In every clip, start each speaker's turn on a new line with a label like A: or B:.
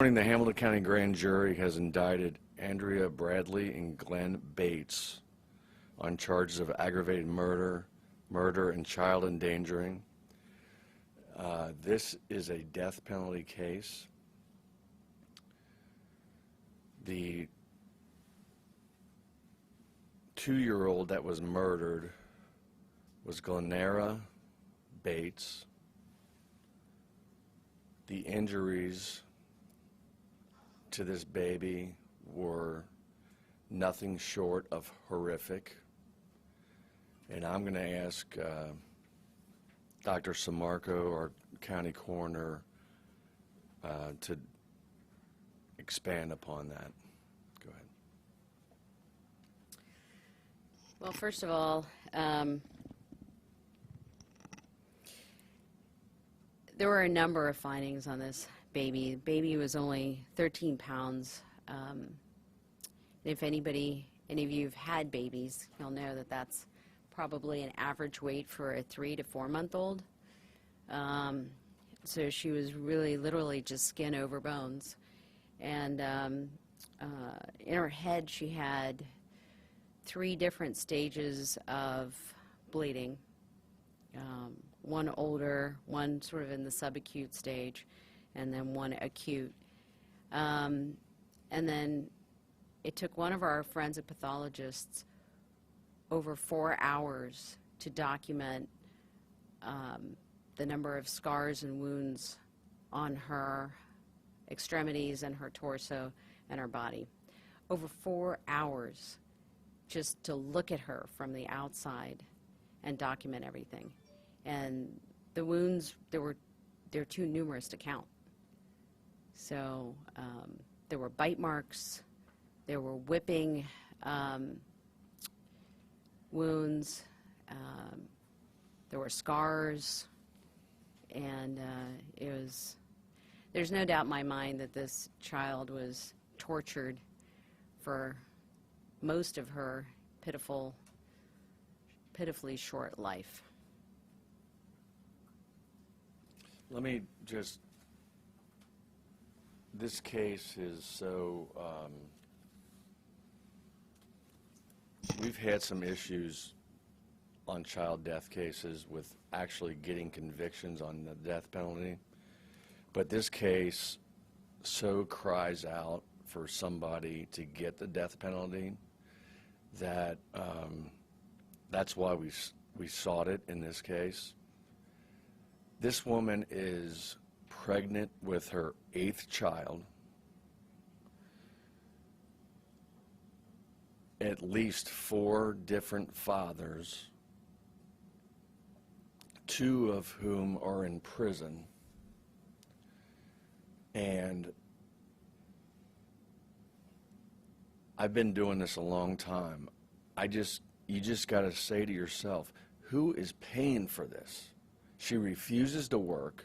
A: Morning, the Hamilton County Grand Jury has indicted Andrea Bradley and Glenn Bates on charges of aggravated murder, and child endangering. This is a death penalty case. The 2-year-old that was murdered was Glenera Bates. The injuries to this baby were nothing short of horrific. And I'm going to ask Dr. Samarco, our county coroner, to expand upon that. Go ahead.
B: Well, first of all, there were a number of findings on this baby. The baby was only 13 pounds. If any of you have had babies, you'll know that that's probably an average weight for a 3 to 4 month old. So she was really literally just skin over bones. And in her head she had 3 different stages of bleeding. One older, one sort of in the subacute stage, and then one acute. And then it took one of our forensic pathologists over 4 hours to document the number of scars and wounds on her extremities and her torso and her body. Over 4 hours just to look at her from the outside and document everything. And the wounds, they're too numerous to count. So there were bite marks, there were whipping wounds, there were scars, and there's no doubt in my mind that this child was tortured for most of her pitifully short life.
A: Let me just, this case is so, we've had some issues on child death cases with actually getting convictions on the death penalty, but this case so cries out for somebody to get the death penalty that that's why we sought it in this case. This woman is pregnant with her 8th child. At least 4 different fathers, 2 of whom are in prison. And I've been doing this a long time. You just got to say to yourself, who is paying for this? She refuses to work,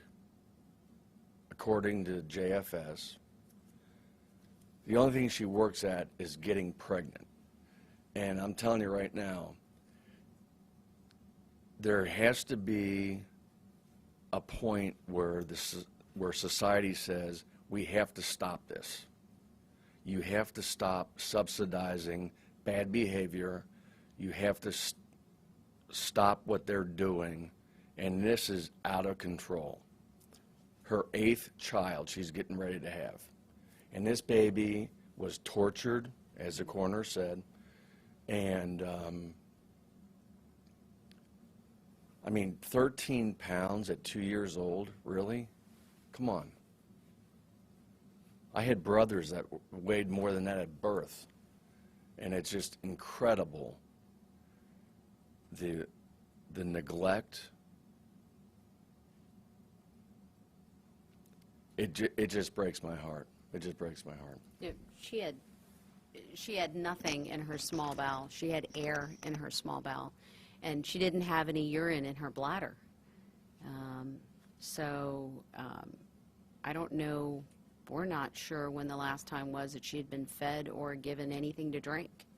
A: according to JFS. The only thing she works at is getting pregnant. And I'm telling you right now, there has to be a point where society says, we have to stop this. You have to stop subsidizing bad behavior. You have to stop what they're doing. And this is out of control. Her 8th child she's getting ready to have. And this baby was tortured, as the coroner said. And, I mean, 13 pounds at 2 years old, really? Come on. I had brothers that weighed more than that at birth. And it's just incredible, the neglect. It just breaks my heart. It just breaks my heart.
B: Yeah, she had nothing in her small bowel. She had air in her small bowel, and she didn't have any urine in her bladder. I don't know. We're not sure when the last time was that she had been fed or given anything to drink.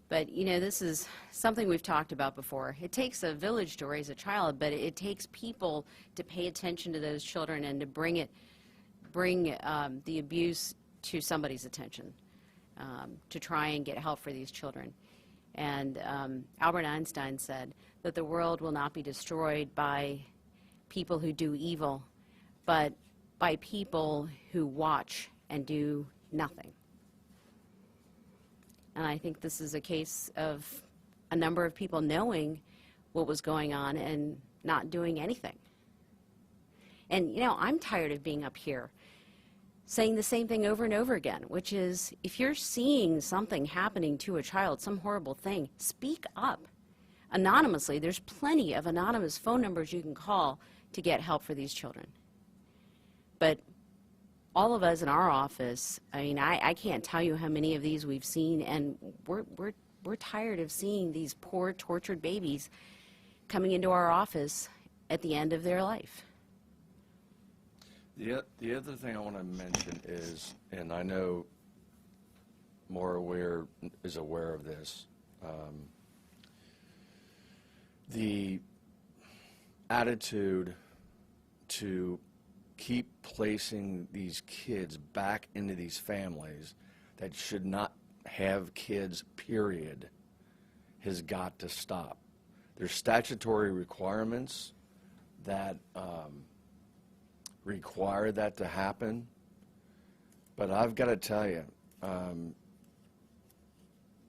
B: But, you know, this is something we've talked about before. It takes a village to raise a child, but it takes people to pay attention to those children and to bring bring the abuse to somebody's attention, to try and get help for these children. And Albert Einstein said that the world will not be destroyed by people who do evil, but by people who watch and do nothing. And I think this is a case of a number of people knowing what was going on and not doing anything. And, you know, I'm tired of being up here saying the same thing over and over again, which is, if you're seeing something happening to a child, some horrible thing, speak up anonymously. There's plenty of anonymous phone numbers you can call to get help for these children. But all of us in our office, I mean, I can't tell you how many of these we've seen, and we're tired of seeing these poor, tortured babies coming into our office at the end of their life.
A: The other thing I want to mention is, and I know Maura is aware of this, the attitude to keep placing these kids back into these families that should not have kids, period, has got to stop. There's statutory requirements that require that to happen, but I've got to tell you,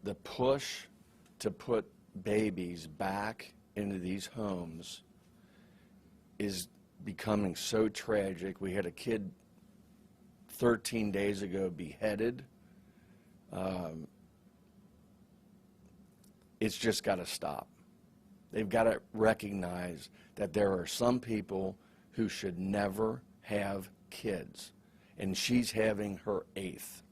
A: the push to put babies back into these homes is becoming so tragic. We had a kid 13 days ago beheaded. It's just got to stop. They've got to recognize that there are some people who should never have kids, and she's having her 8th.